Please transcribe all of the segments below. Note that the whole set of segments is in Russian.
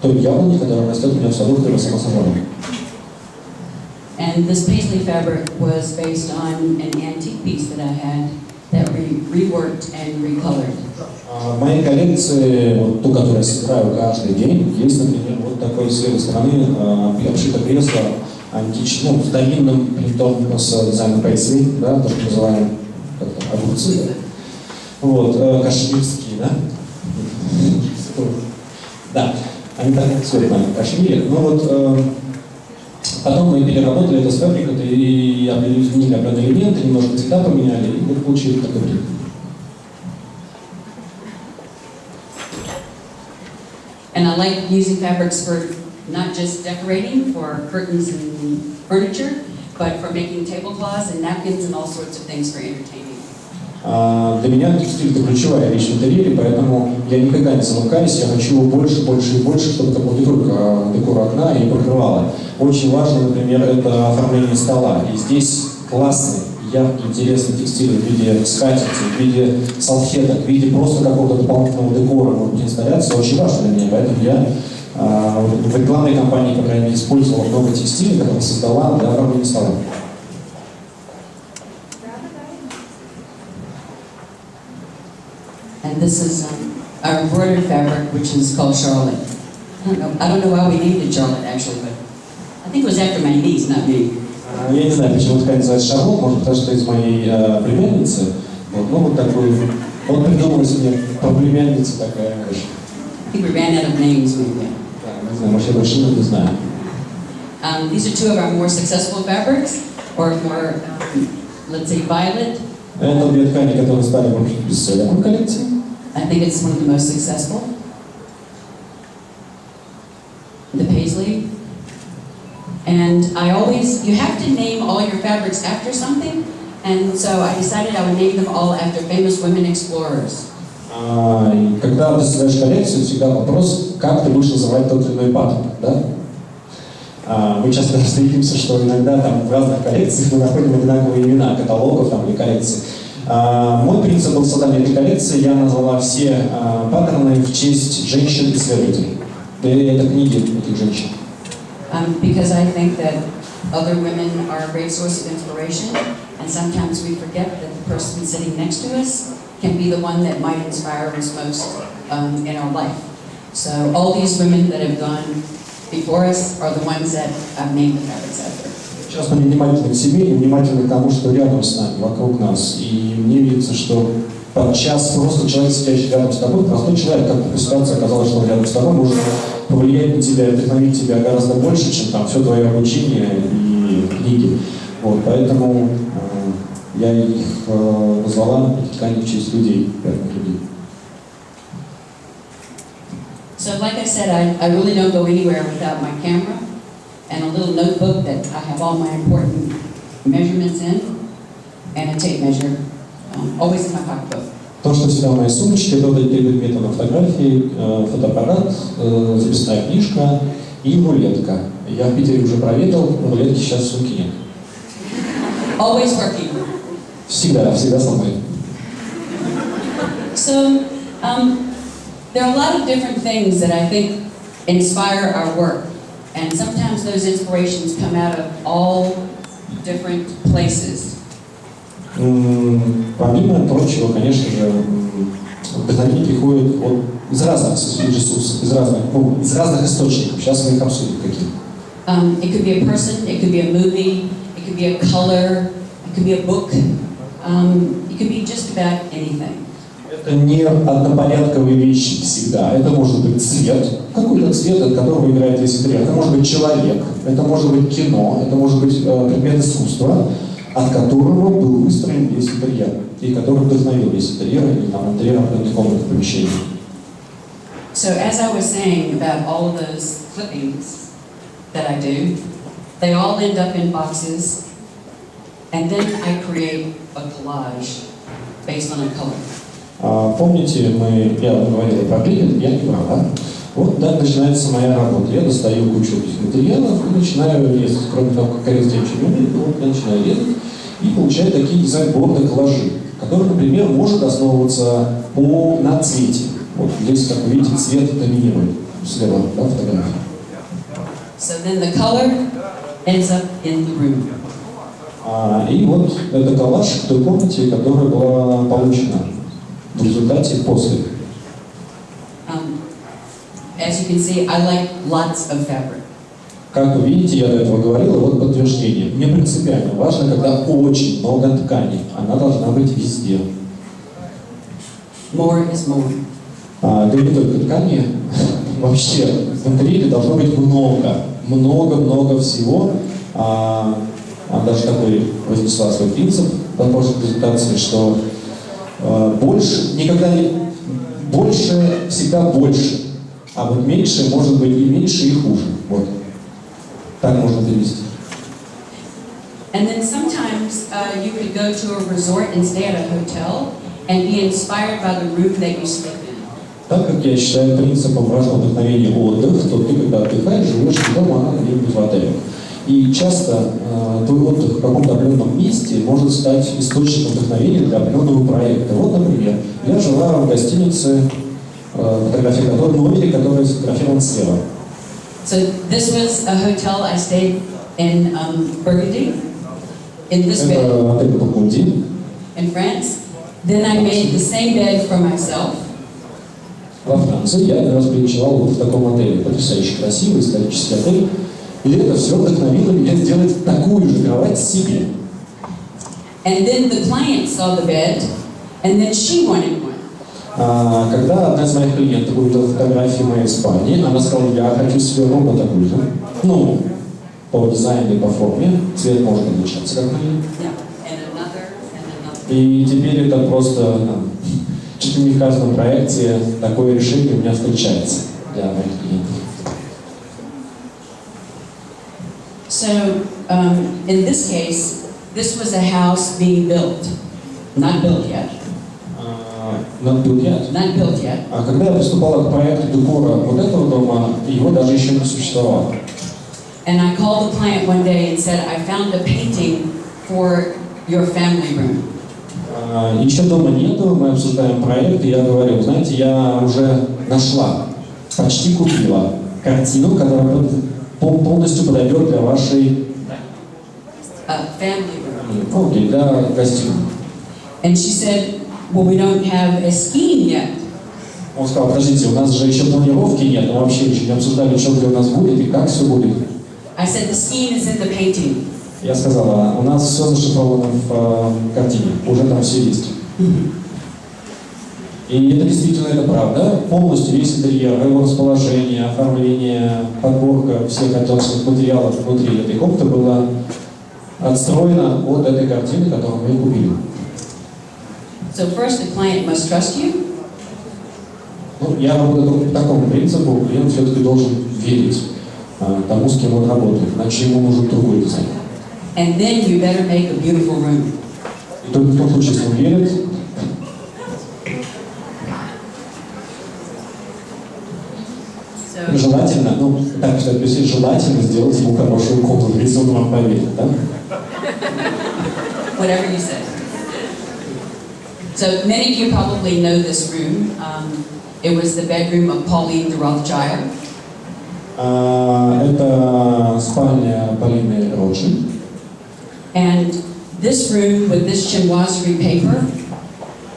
той яблони, которая растет у меня в саду, которая сама собой. And this paisley fabric was based on an antique piece that I had that we reworked and recolored. В моей коллекции, вот ту, которую я собираю каждый день, есть, например, вот такой с левой стороны обшито кресло античное, ну, с старинным принтом с дизайном пейсли, да, то, что называем огурцы. Вот, кашмирские, да? Да, они так цветные, кашмире. Ну вот, потом мы переработали это с фабрикой и изменили определенные элементы, немножко цвета поменяли, и вот получили такой принт. And I like using fabrics for not just decorating for curtains and furniture, but for making tablecloths and napkins and all sorts of things for entertaining. Для меня текстиль — это ключевая вещь в интерьере, поэтому я никогда не замыкаюсь, я хочу его больше, больше и больше, чтобы это был не только декор окна и покрывало. Очень важно, например, это оформление стола. И здесь классный, яркий, интересный текстиль в виде скатерти, в виде салфеток, в виде просто какого-то дополнительного декора, может быть, инсталляции, очень важно для меня. Поэтому я в рекламной кампании, по крайней мере, использовал много текстиля, который создала для оформления стола. And this is our embroidered fabric, which is called Charlotte. I don't know why we named it Charlotte, actually, but I think it was after my niece, not me. Я не знаю, почему ткань называется Шарлотт, может, потому что из моей племянницы. Вот, ну, вот такой, вот придумалась мне по племяннице такая вещь. I think we ran out of names, maybe. Да, не знаю, может, я больше не знаю. These are two of our more successful fabrics, or more, let's say, violet. Это две ткани, которые стали больше бестселлером в коллекции. I think it's one of the most successful. The paisley. And I always, you have to name all your fabrics after something, and so I decided I would name them all after famous women explorers. Когда ты создаешь коллекцию, всегда вопрос, как ты будешь называть тот или иной паттерн, да? Мы часто стремимся, что иногда там в разных коллекциях мы находим одинаковые имена каталогов там, или коллекций. Мой принцип был создания этой коллекции, я назвала все паттерны в честь женщин-исследователей. Это книги этих женщин. Because I think that other women are a great source of inspiration, and sometimes we forget that the person sitting next to us can be the one that might inspire us most in our life. So all these women that have gone before us are the ones that I've named the fabrics after. Сейчас мы внимательны к себе и внимательны к тому, что рядом с нами, вокруг нас. И мне видится, что подчас просто человек, сидящий рядом с тобой, простой человек, как в ситуации оказалось, что он рядом с тобой, может повлиять на тебя, вдохновить тебя гораздо больше, чем там все твое обучение и книги. Вот, поэтому я их назвала эти ткани в честь людей, реальных людей. So like I said, I really don't go anywhere without my camera and a little notebook that I have all my important measurements in, and a tape measure, always in my pocketbook. То, что всегда в моей сумочке, это вот эти предметы на фотографии, фотоаппарат, записная книжка и рулетка. Я в Питере уже проверил, рулетки сейчас в сумке нет. Always working. Всегда со мной. So, there are a lot of different things that I think inspire our work, and sometimes those inspirations come out of all different places. Помимо прочего, конечно же, вдохновение приходит из разных ресурсов, из разных источников. Сейчас мы их обсудим какие. It could be a person, it could be a movie, it could be a color, it could be a book, it could be just about anything. Это не однопорядковые вещи всегда. Это может быть цвет, какой-то цвет, от которого играет весь интерьер. Это может быть человек, это может быть кино, это может быть предмет искусства, от которого был выстроен весь интерьер, и который вдохновил весь интерьер, или там интерьер определенных комнат, помещений. So as I was saying about all of those clippings that I do, they all end up in boxes, and then I create a collage based on a color. Помните, я говорил про клиппинг, я не права. Вот так начинается моя работа. Я достаю кучу этих материалов и начинаю резать. Кроме того, как резать я ничего не умею, вот я начинаю резать и получаю такие дизайн-борды, коллажи, которые, например, может основываться на цвете. Вот здесь, как вы видите, цвет доминирует. слева, да, фотография. So then the color ends up in the room. И вот это коллаж в той комнате, которая была получена в результате после. As you can see, I like lots of fabric. Как вы видите, я до этого говорил, и вот подтверждение. Мне принципиально важно, когда очень много ткани. Она должна быть везде. More is more. Да и не только ткани. Вообще в интерьере должно быть много. Много всего. Она даже такой вознесла свой принцип на прошлой презентации, что больше, никогда не... Больше всегда больше. А вот меньше может быть и меньше, и хуже. Вот. Так можно перевести. And then sometimes you could go to a resort and stay at a hotel and be inspired by the room that you sleep in. Так как я считаю принципом важного вдохновения отдых, то ты, когда отдыхаешь, живешь не дома, а где-нибудь в отеле. И часто твой отдых в каком-то определенном месте может стать источником вдохновения для определенного проекта. Вот, например, я жила в гостинице, фотография которой, номере, который сфотографирован слева. So this was a hotel I stayed in Burgundy, in this bed, Это отель Бургундии. in France. Then I made the same bed for myself. Во Франции я один раз переночевал в таком отеле. Потрясающе красивый исторический отель. И это все вдохновило меня сделать такую же кровать себе. And then the client saw the bed, and then she wanted one. Когда одна из моих клиенток увидела фотографии моей спальни, она сказала, я хочу себе ровно такую же. Ну, по дизайну и по форме. Цвет может отличаться, как на ней. И теперь это просто чуть ли не в каждом проекте такое решение у меня встречается для моих клиентов. So, in this case, this was a house being built. Not built yet. Not built yet. Not built yet. А когда я приступала к проекту декора вот этого дома, его даже еще не существовало. And I called the client one day and said, I found a painting for your family room. Еще дома нету, мы обсуждаем проект, и я говорю, знаете, я уже нашла, почти купила картину, которая полностью подойдет для вашей family room. Окей, для гостиной. And she said, well, we don't have a scheme yet. Он сказал, подождите, у нас же еще планировки нет, мы вообще еще не обсуждали, что где у нас будет и как все будет. I said, the scheme is in the painting. Я сказала, у нас все зашифровано в картине, уже там все есть. И это действительно это правда. Полностью весь интерьер, его расположение, оформление, подборка всех отделочных материалов внутри этой комнаты была отстроена от этой картины, которую мы купили. So first, the client must trust you. Ну, я работаю по такому принципу, клиент все-таки должен верить тому, с кем он работает, иначе ему нужен другой дизайн. And then you better make a beautiful room. И только в том случае, если он верит, желательно, ну, так что желательно сделать ему хорошую комнату, если он вам поверит, да? Whatever you say. So many of you probably know this room. It was the bedroom of Pauline de Rothschild. Это спальня Полины Ротшильд. And this room with this chinoiserie paper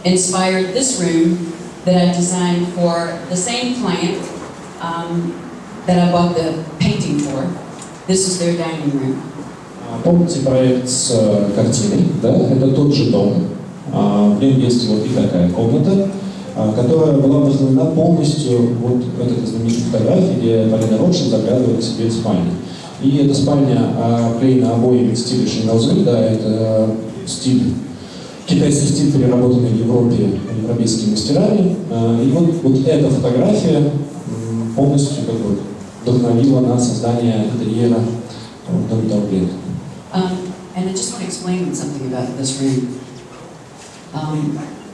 inspired this room that I designed for the same client that I bought the painting for. This is their dining room. Помните проект с картиной, да? Это тот же дом. В нем есть вот и такая комната, которая была вдохновлена полностью вот этой знаменитой фотографии, где Полина Ротшильд заглядывает к себе в спальню. И эта спальня оклеена обоями в стиле шингаузель, да, это стиль, китайский стиль, переработанный в Европе европейскими мастерами. И вот эта фотография полностью как бы вдохновила на создание интерьера дома того клиента. And I just want to explain something about this room.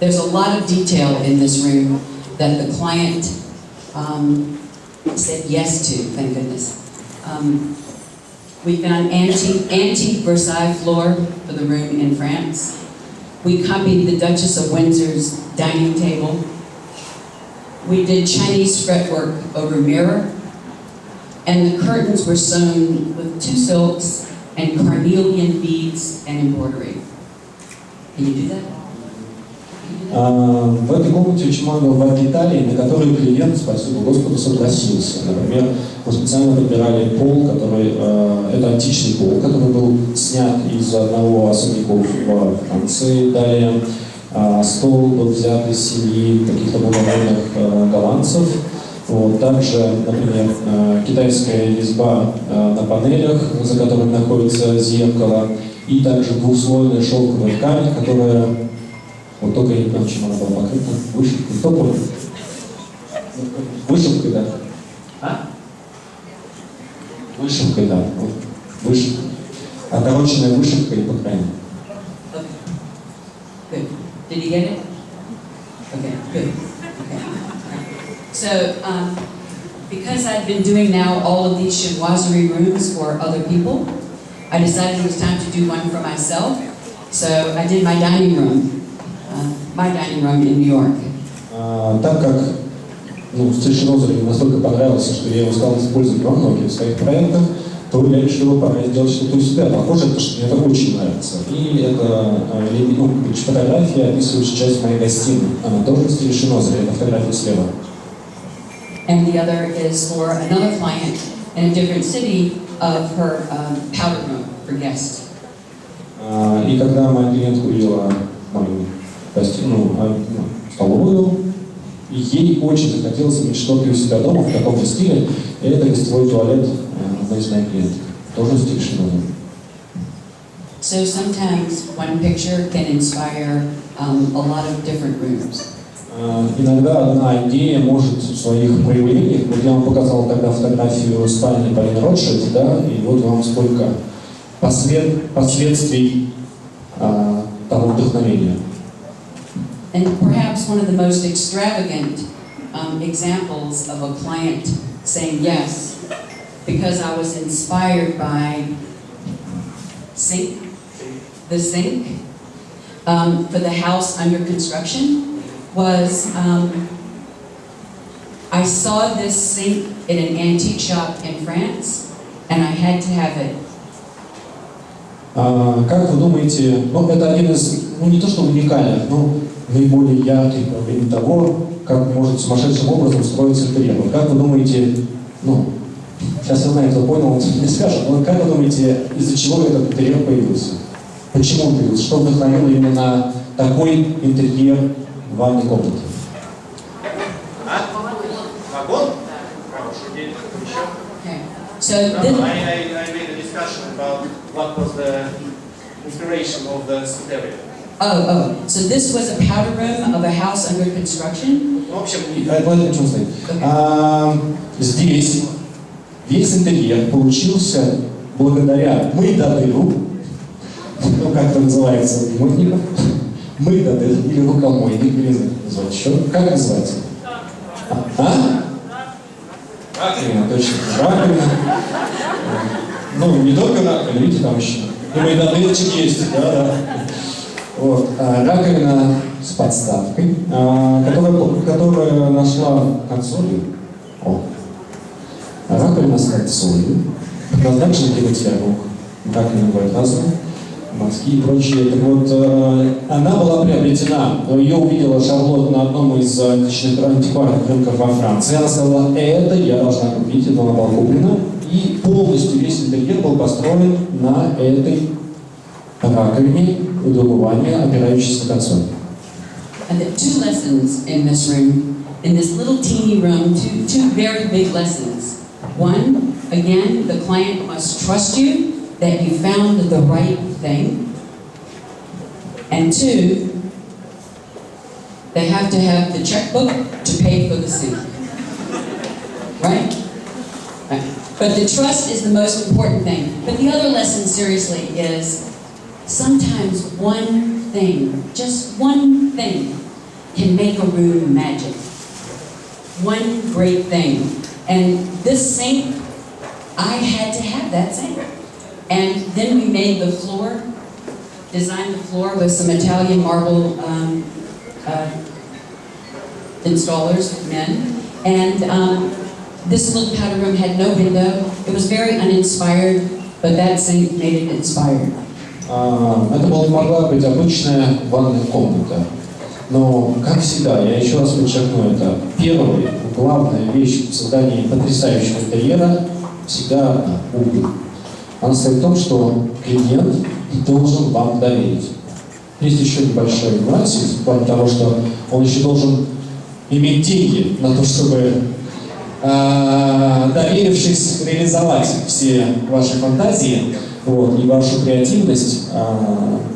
There's a lot of detail in this room that the client said yes to, thank goodness. We found antique Versailles floor for the room in France. We copied the Duchess of Windsor's dining table. We did Chinese fretwork over mirror. and the curtains were sewn with 2 silks and carnelian beads and embroidery. Can you do that? В этой комнате очень много было деталей, на которые клиент, спасибо Господу, согласился. Например, мы специально подбирали пол, который, это античный пол, который был снят из одного особняков в Франции. Далее стол был взят из семьи каких-то благородных голландцев. Вот. Также, например, китайская резьба на панелях, за которыми находится зеркало, и также двухслойная шелковая ткань, которая, вот только я не знаю, чем она была покрыта, вышивкой. Кто понял? Вышивкой, да? А? Вышивкой, да. Вот. Вышивкой. Отороченная вышивкой по краю. Good. Did you get it? Okay, good. Okay. So, because I've been doing now all of these chinoiserie rooms for other people, I decided it was time to do one for myself. So I did my dining room in New York. Так как Цейшинозер мне настолько понравился, что я его стал использовать во многих своих проектах, то я решил пора сделать что-то у себя. Похоже, потому что мне это очень нравится. И это фотография, описывающая часть моей гостиной. Она тоже в стиле Шинозера, это фотография слева. And the other is for another client in a different city of her powder room for guests. И когда моя клиентка увидела мою столовую, ей очень захотелось иметь что-то у себя дома в таком же стиле, и это гостевой туалет одной из моих клиенток, тоже в стиле Шинозера. So sometimes one picture can inspire a lot of different rooms. Иногда одна идея может в своих проявлениях, вот я вам показал тогда фотографию спальни Полины Ротшильд, да, и вот вам сколько последствий того вдохновения. And perhaps one of the most extravagant examples of a client saying yes, because I was inspired by the sink for the house under construction, was I saw this sink in an antique shop in France, and I had to have it. Как вы думаете, это один из, не то что уникальных, но наиболее ярких проявлений того, как может сумасшедшим образом строиться интерьер. Как вы думаете, сейчас я знаю, кто понял, он не скажет, но как вы думаете, из-за чего этот интерьер появился? Почему он появился? Что вдохновило именно на такой интерьер ванной комнаты? Вагон? Хорошая идея. Еще? Okay. So this, I made a discussion about what was the inspiration of the area. So this was a powder room of a house under construction? В общем, здесь весь интерьер получился благодаря мойдодыру, как это называется, мойников, мойдодыр или рукомойник, или как называется? Раковина, точно, раковина. Не только раковина, видите, там еще и мойдодырчик есть, да. Вот. Раковина с подставкой, которая нашла консолью. Раковина с консолью, предназначена для мытья рук. Раковина бывает разные, морские и прочие. Так вот, она была приобретена, ее увидела Шарлотт на одном из антикварных рынков во Франции. Она сказала, это я должна купить, это она была куплена. И полностью весь интерьер был построен на этой раковине для умывания, опирающейся на консоль. And there are 2 lessons in this room, in this little teeny room, two very big lessons. One, again, the client must trust you that you found the right thing. And 2, they have to have the checkbook to pay for the sink. Right? Right. But the trust is the most important thing. But the other lesson, seriously, is sometimes one thing, just one thing, can make a room magic. One great thing. And this sink, I had to have that sink. And then we made the floor, designed the floor with some Italian marble installers, men. And This little powder room had no window. It was very uninspired, but that sink made it inspired. Это могла быть обычная ванная комната. Но, как всегда, я еще раз подчеркну это, первая, главная вещь в создании потрясающего интерьера всегда одна – угол. Она состоит в том, что клиент должен вам доверить. Есть еще небольшой нюанс в плане того, что он еще должен иметь деньги на то, чтобы, доверившись, реализовать все ваши фантазии и вашу креативность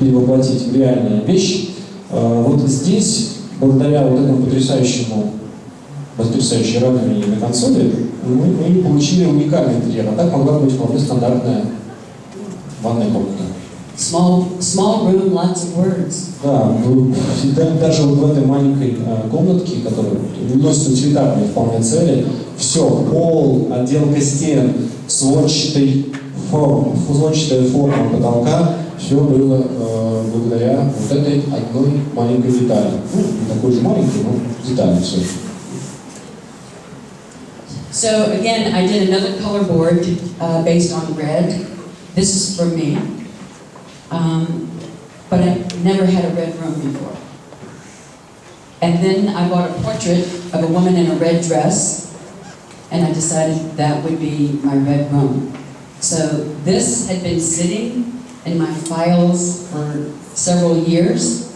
перевоплотить в реальную вещь. Вот здесь, благодаря вот этому потрясающей раковине на консоли, мы получили уникальный интерьер. А так могла быть вполне стандартная ванная комната. Small room, lots of words. Да, даже вот в этой маленькой комнатке, которая носит утилитарные вполне цели, все, пол, отделка стен, сводчатая форма потолка, все было благодаря вот этой одной маленькой детали. Ну, не такой же маленькой, но детали все. So again, I did another color board based on red. This is for me. But I never had a red room before. And then I bought a portrait of a woman in a red dress, and I decided that would be my red room. So this had been sitting in my files for several years.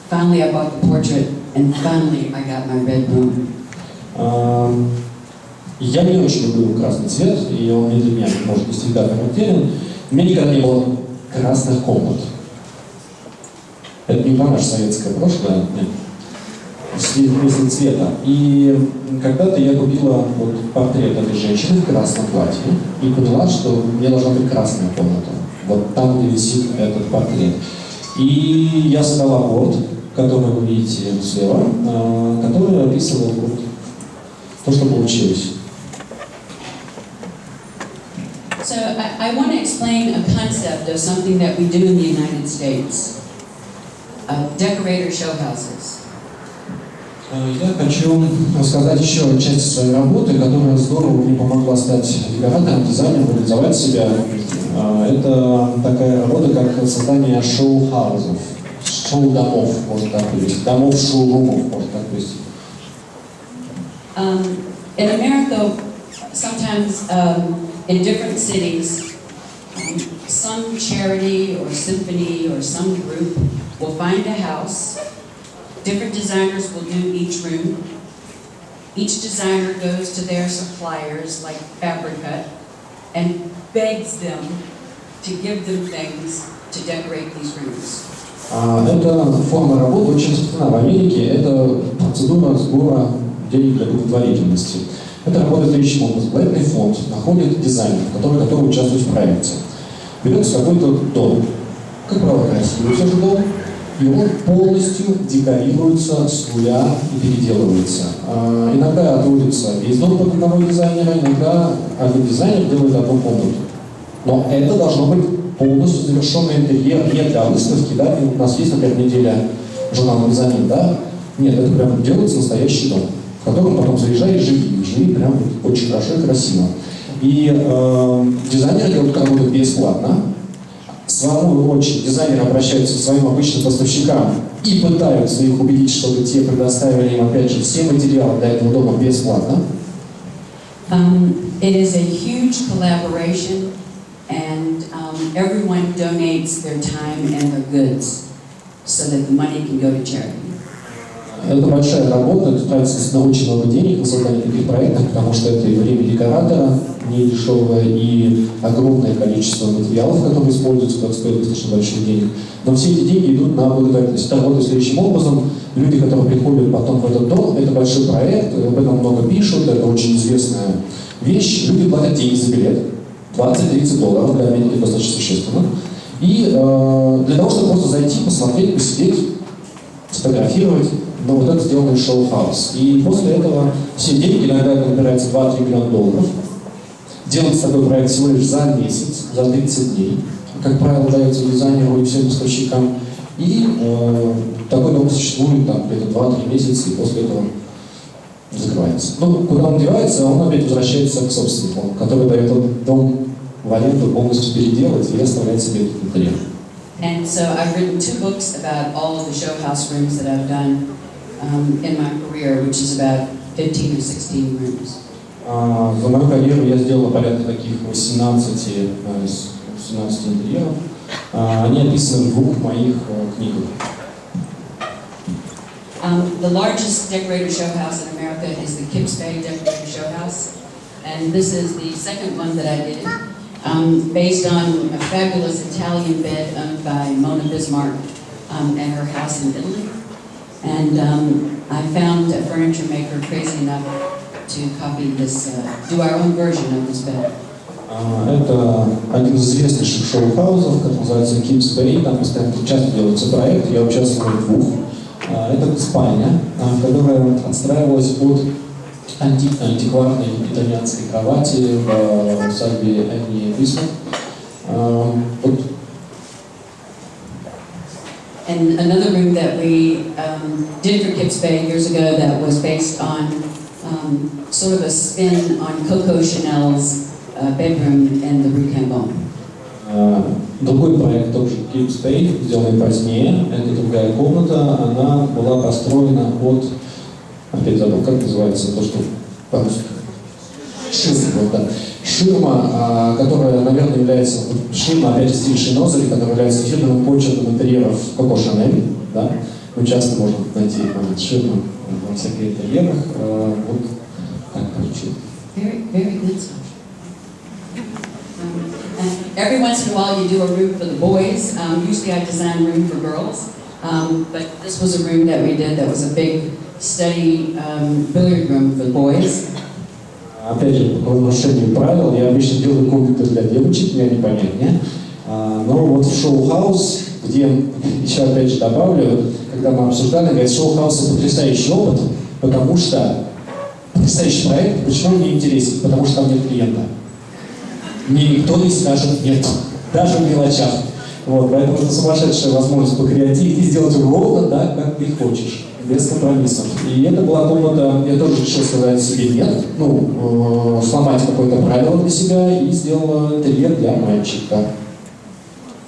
Finally, I bought the portrait, and finally, I got my red room. Я не очень люблю красный цвет, и он для меня, может, не всегда характерен. У меня никогда не было красных комнат. Это не про наше советское прошлое, нет. Смысл цвета. И когда-то я купила вот портрет этой женщины в красном платье и поняла, что мне должна быть красная комната. Вот там, где висит этот портрет. И я создала борд, который вы видите слева, который описывал вот то, что получилось. So I want to explain a concept of something that we do in the United States. Decorator show houses. Я хочу рассказать еще часть своей работы, которая здорово мне помогла стать декоратором, дизайнером, реализовать себя. Это такая работа, как создание шоу-хаусов, шоу-домов, можно так говорить, домов-шоурумов, можно так говорить. In America, sometimes in different cities, some charity or symphony or some group will find a house. Different designers will do each room. Each designer goes to their suppliers, like Fabrica, and begs them to give them things to decorate these rooms. Эта форма работы очень распространена в Америке. Это процедура сбора денег для благотворительности. Это работает следующим образом. Проектный фонд находит дизайнеров, которые готовы участвовать в проекте. Берется какой-то дом, как правило, красивый все же дом, и он полностью декорируется с нуля и переделывается. Иногда отводится весь дом под одного дизайнера, иногда один дизайнер делает одну комнату. Но это должно быть полностью завершенный интерьер, не для выставки, да, и у нас есть, например, неделя журнала «Мезонин», да? Нет, это прям делается настоящий дом, в котором потом заезжаешь и живи прям очень хорошо и красиво. И дизайнеры делают работу бесплатно. В свою очередь дизайнеры обращаются к своим обычным поставщикам и пытаются их убедить, чтобы те предоставили им, опять же, все материалы для этого дома бесплатно. It is a huge collaboration, and everyone donates their time and their goods so that the money can go to charity. Это большая работа, это тратится очень много денег на создание таких проектов, потому что это и время декоратора не дешевое, и огромное количество материалов, которые используются, которые стоят достаточно больших денег. Но все эти деньги идут на благотворительность. Это работает следующим образом. Люди, которые приходят потом в этот дом, это большой проект, об этом много пишут, это очень известная вещь. Люди платят деньги за билет, $20-30, для Америки достаточно существенно. И для того, чтобы просто зайти, посмотреть, посидеть, сфотографировать, но вот это сделанный шоу-хаус. И после этого все деньги, иногда это набирается $2-3 миллиона, делается такой проект всего лишь за месяц, за 30 дней. Как правило, дается дизайнеру и всем поставщикам. И такой дом существует там где-то 2-3 месяца, и после этого закрывается. Ну, куда он девается, он опять возвращается к собственнику, который дает этот дом в аренду полностью переделать и оставляет себе этот интерьер. And so I've written 2 books about all of the show house rooms that I've done in my career, which is about 15 or 16 rooms. За мою карьеру я сделала порядка таких 18 интерьеров. Они описаны в 2 моих книгах. The largest decorator show house in America is the Kips Bay Decorator Show House, and this is the second one that I did, based on a fabulous Italian bed owned by Mona Bismarck at her house in Italy. And I found a furniture maker crazy enough to copy this, do our own version of this bed. Это один из известнейших шоу-хаусов, который называется Kips Bay. Там постоянно часто делается проект, я участвовал в 2. Это спальня, которая отстраивалась под антикварной итальянской кровати в усадьбе Энни Бисмарк. And another room that we did for Kips Bay years ago that was based on sort of a spin on Coco Chanel's bedroom in the Rue Cambon. Другой проект, тоже Kips Bay, сделанный позднее, это другая комната, она была построена от, опять забыл, как называется то, что по-русски? Ширма, вот, да. Ширма, которая, наверное, является, ширма, опять же, стиль Шинозери, которая является фирменным почерком интерьеров Коко Шанель, да. Мы часто можем найти ширму во всяких интерьерах, вот так получилось. Very good stuff. Every once in a while you do a room for the boys. Usually I design a room for girls. But this was a room that we did that was a big study billiard room for the boys. Опять же, по нарушению правил, я обычно делаю комнаты для девочек, мне они понятнее. Но вот в шоу-хаус, где, еще опять же добавлю, когда мы обсуждали, говорит, шоу-хаус это потрясающий опыт, потому что потрясающий проект, почему он мне интересен? Потому что там нет клиента. Мне никто не скажет нет, даже в мелочах. Вот, поэтому это сумасшедшая возможность покреативить и сделать ровно так, как ты хочешь, без компромиссов. И это была комната, я тоже решил сказать себе нет, сломать какое-то правило для себя и сделал интерьер для мальчика.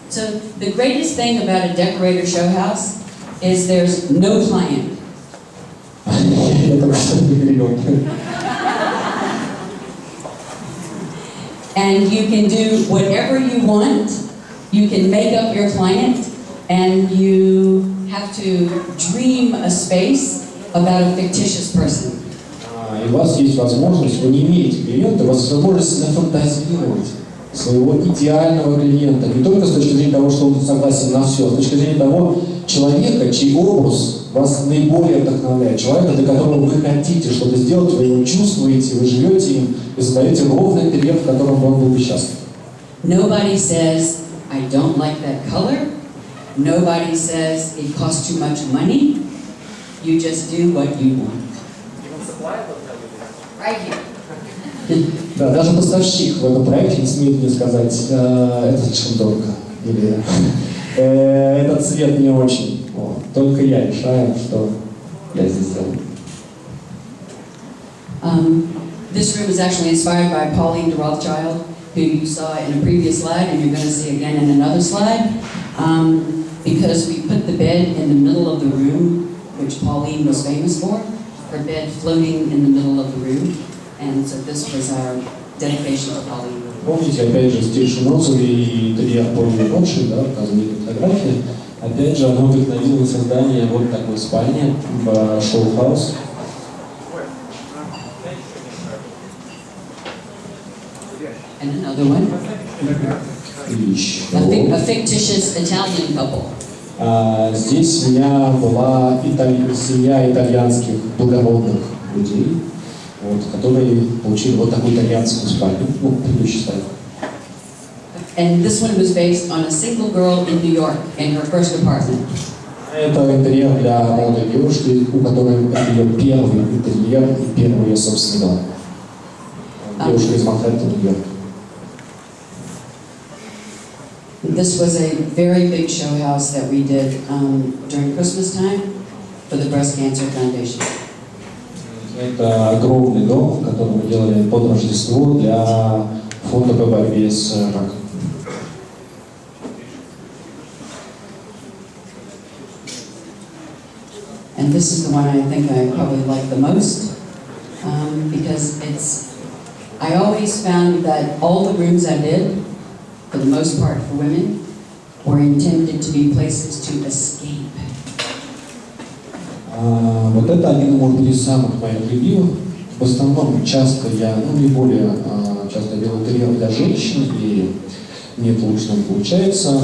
So the greatest thing about a decorator show house is there's no client. Я только что не перевел. And you can do whatever you want. You can make up your client, and you have to dream a space about a fictitious person. И у вас есть возможность, вы не имеете клиента, у вас есть возможность нафантазировать своего идеального клиента. Не только с точки зрения того, что он согласен на все, а с точки зрения того человека, чей образ вас наиболее вдохновляет. Человека, для которого вы хотите что-то сделать, вы его чувствуете, вы живете им и создаете ровный интерьер, в котором он был бы счастлив. Nobody says, I don't like that color. Nobody says it costs too much money. You just do what you want. Right here. Да, даже поставщик в этом проекте не смеет мне сказать, это слишком дорого, или этот цвет не очень. Вот. Только я решаю, что я здесь делаю. This room is actually inspired by Pauline de Rothschild, who you saw in a previous slide, and you're going to see again in another slide, because we put the bed in the middle of the room, which Pauline was famous for, her bed floating in the middle of the room, and so this was our dedication to Pauline. Помните, опять же, стиль Шинозери и интерьер Pauline de Rothschild, да, указанные фотографии, опять же, оно вдохновило создание вот такой спальни в шоу-хаус. And another one. A fictitious Italian couple. Здесь у меня была семья итальянских благородных людей, вот, которые получили вот такую итальянскую спальню, предыдущий слайд. And this one was based on a single girl in New York in her first apartment. Это интерьер для молодой девушки, у которой это ее первый интерьер и первый ее собственный дом. Девушка из Манхэттена, Нью-Йорк. This was a very big show house that we did during Christmas time for the Breast Cancer Foundation. Это огромный дом, который мы делали под Рождество для фонда по борьбе с раком. And this is the one I think I probably like the most, because I always found that all the rooms I did, for the most part for women, were intended to be places to escape. Вот это один, может быть, из самых моих любимых. В основном часто я, наиболее часто делаю интерьер для женщин, и мне это лучше получается.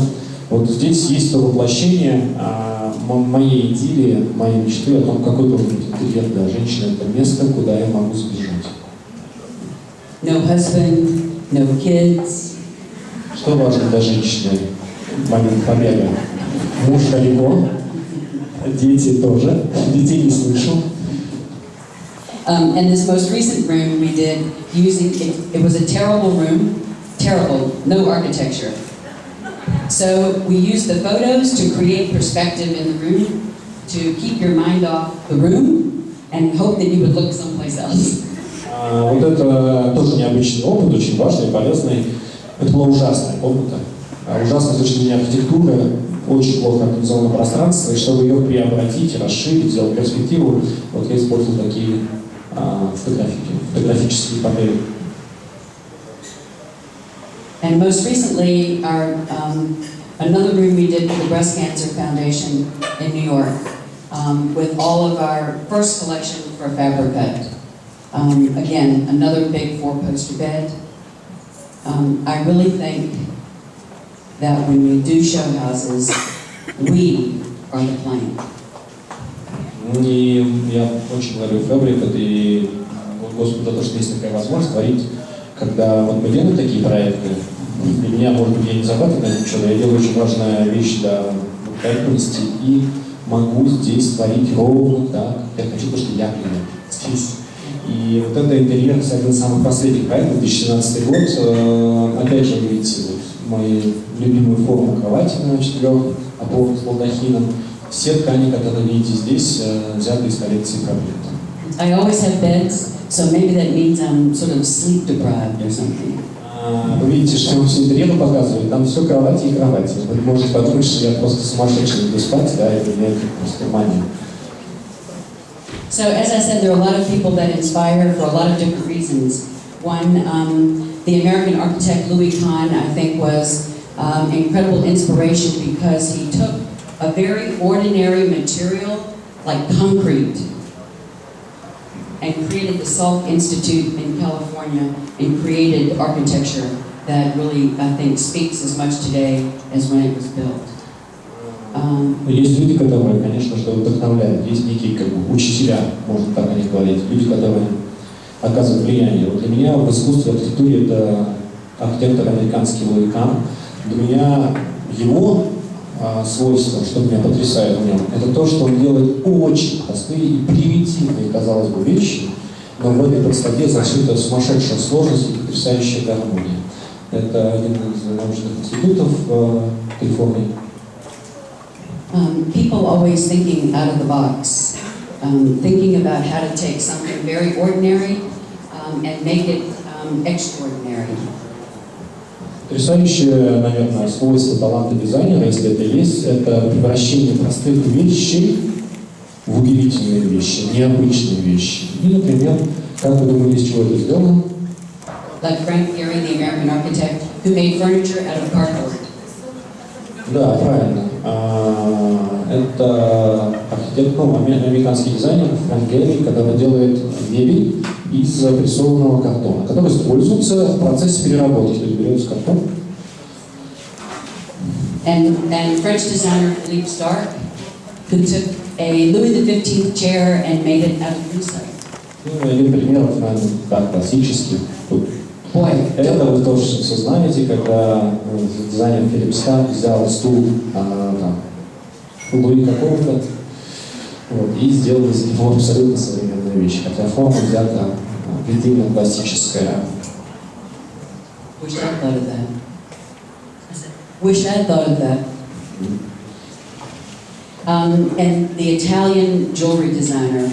Вот здесь есть то воплощение моей идеи, моей мечты о том, какой должен быть интерьер для женщины. Это место, куда я могу сбежать. No husband, no kids. Что важно для женщины в момент побега? Муж далеко, дети тоже, детей не слышу. And this most recent room we did using, it was a terrible room, terrible, no architecture. So we used the photos to create perspective in the room, to keep your mind off the room and hope that you would look someplace else. Вот это тоже необычный опыт, очень важный, полезный. Это была ужасная комната. Ужасная с точки зрения архитектуры, очень плохо организовано пространство, и чтобы ее преобразить, расширить, сделать перспективу, вот я использовал такие фотографические панели. And most recently, another room we did for the Breast Cancer Foundation in New York, with all of our first collection for Fabric. Again, another big 4-poster bed. I really think that when we do show houses, we are the client. И я очень говорю Фабрика, и Господу за то, что есть такая возможность творить, когда вот мы делаем такие проекты. Для меня, может быть, я не зарабатываю на ничего, но я делаю очень важную вещь для благотворительности и могу здесь творить ровно так, как я хочу, потому что я клиент здесь. И вот это интерьер, кстати, один из самых последних проектов, 2017 год. Опять же, вы видите вот, мои любимые формы кровати на 4 опорах с балдахином. Все ткани, которые видите здесь, взяты из коллекции Фабрика. I always have beds, so maybe that means I'm sort of sleep deprived or something. Вы видите, что все интерьеры показывают, там все кровати и кровати. Вы можете подумать, что я просто сумасшедший, люблю спать, да, и для меня это просто мания. So as I said, there are a lot of people that inspire for a lot of different reasons. One, the American architect Louis Kahn, I think, was incredible inspiration because he took a very ordinary material like concrete and created the Salk Institute in California and created architecture that really, I think, speaks as much today as when it was built. Есть люди, которые, конечно же, вдохновляют. Есть некие учителя, можно так о них говорить. Люди, которые оказывают влияние. Вот для меня в искусстве, в архитектуре это архитектор американский Луи Кан. Для меня его свойство, что меня потрясает в нем, это то, что он делает очень простые и примитивные, казалось бы, вещи, но в этой простоте зашита сумасшедшая сложность и потрясающая гармония. Это один из научных институтов в Калифорнии. People always thinking out of the box, thinking about how to take something very ordinary and make it extraordinary. Потрясающее, наверное, свойство таланта дизайнера, если это есть, это превращение простых вещей в удивительные вещи, необычные вещи. И, например, как вы думаете, из чего это сделано? Like Frank Gehry, the American architect, who made furniture out of cardboard. Да, правильно. Это архитектор, американский дизайнер Фрэнк Герри, который делает мебель из прессованного картона, который используется в процессе переработки, то есть берется картон. And French designer Philippe Starck, who took a Louis XV chair and made it out of lucite. Ну, один пример, наверное, так, классический. Boy, это вы тоже все знаете, когда дизайнер Филипп Старк взял стул Луи какого-то вот, и сделал из него абсолютно современную вещь, хотя форма взята предельно классическая. Wish I thought of that. Wish I thought of that. And the Italian jewelry designer